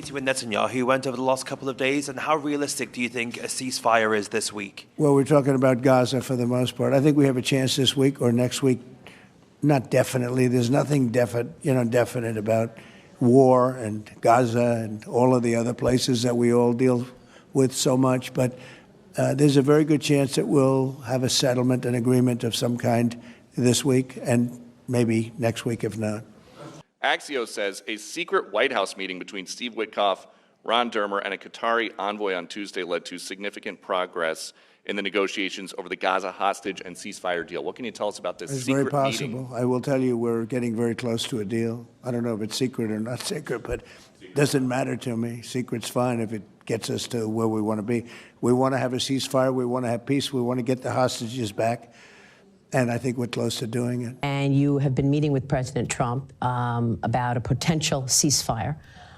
meeting with Netanyahu went over the last couple of days, and how realistic do you think a ceasefire is this week? Well, we're talking about Gaza for the most part. I think we have a chance this week or next week. Not definitely. There's nothing definite about war and Gaza and all of the other places that we all deal with so much. But there's a very good chance that we'll have a settlement, an agreement of some kind this week, and maybe next week if not. Axios says a secret White House meeting between Steve Witkoff, Ron Dermer, and a Qatari envoy on Tuesday led to significant progress in the negotiations over the Gaza hostage and ceasefire deal. What can you tell us about this secret meeting? It's very possible. I will tell you we're getting very close to a deal. I don't know if it's secret or not secret, but it doesn't matter to me. Secret's fine if it gets us to where we want to be. We want to have a ceasefire. We want to have peace. We want to get the hostages back. And I think we're close to doing it. And you have been meeting with President Trump about a potential ceasefire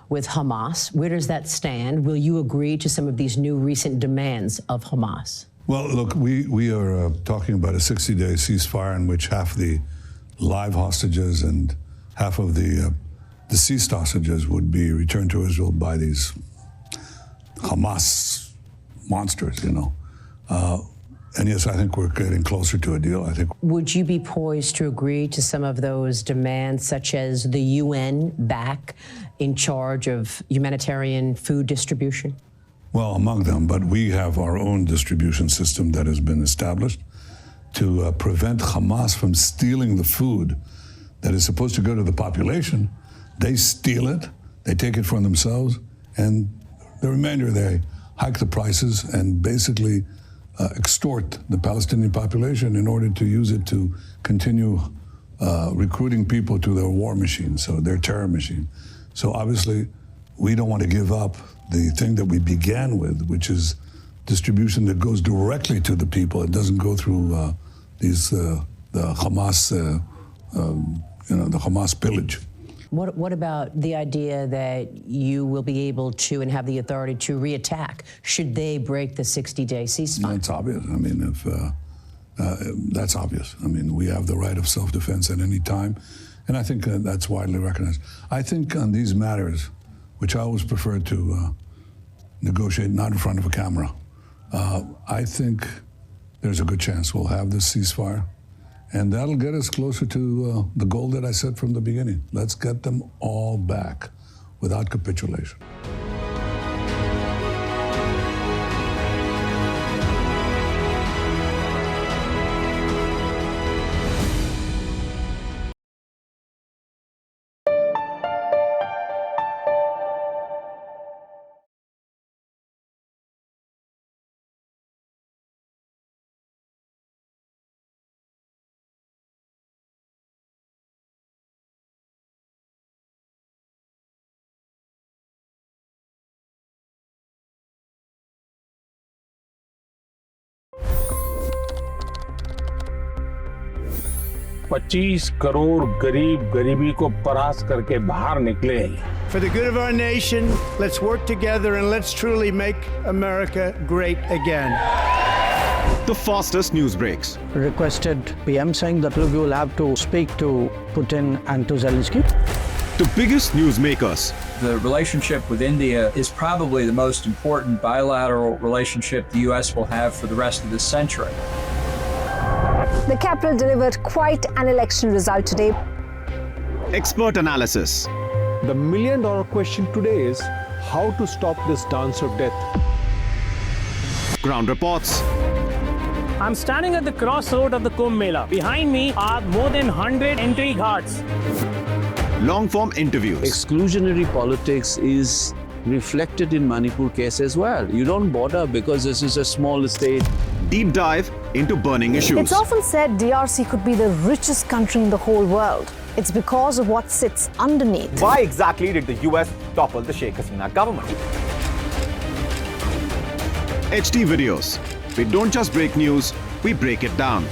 with Hamas. Where does that stand? Will you agree to some of these new recent demands of Hamas? Well, look, we are talking about a 60-day ceasefire in which half the live hostages and half of the deceased hostages would be returned to Israel by these Hamas monsters, you know. And yes, I think we're getting closer to a deal. I think. Would you be poised to agree to some of those demands, such as the UN back in charge of humanitarian food distribution? Well, among them, but we have our own distribution system that has been established to prevent Hamas from stealing the food that is supposed to go to the population. They steal it, they take it for themselves, and the remainder they hike the prices and basically extort the Palestinian population in order to use it to continue recruiting people to their war machine, so their terror machine. So obviously, we don't want to give up the thing that we began with, which is distribution that goes directly to the people. It doesn't go through the Hamas, the Hamas pillage. What about the idea that you will be able to and have the authority to reattack should they break the 60-day ceasefire? That's obvious. I mean, that's obvious. I mean, we have the right of self-defense at any time, and I think that's widely recognized. I think on these matters, which I always prefer to negotiate not in front of a camera, I think there's a good chance we'll have this ceasefire. And that'll get us closer to the goal that I set from the beginning. Let's get them all back without capitulation. $25 crore गरीब गरीबी को परास्त करके बाहर निकले। For the good of our nation, let's work together and let's truly make America great again. The fastest news breaks. Requested PM saying that we will have to speak to Putin and to Zelensky. The biggest newsmakers. The relationship with India is probably the most important bilateral relationship the U.S. will have for the rest of this century. The capital delivered quite an election result today. Expert analysis. The million-dollar question today is how to stop this dance of death. Ground reports. I'm standing at the crossroad of the Kumbh Mela. Behind me are more than 100 entry ghats. Long-form interviews. Exclusionary politics is reflected in Manipur case as well. You don't bother because this is a small state. Deep dive into burning issues. It's often said DRC could be the richest country in the whole world. It's because of what sits underneath. Why exactly did the US topple the Sheikh Hasina government? HD videos. We don't just break news, we break it down.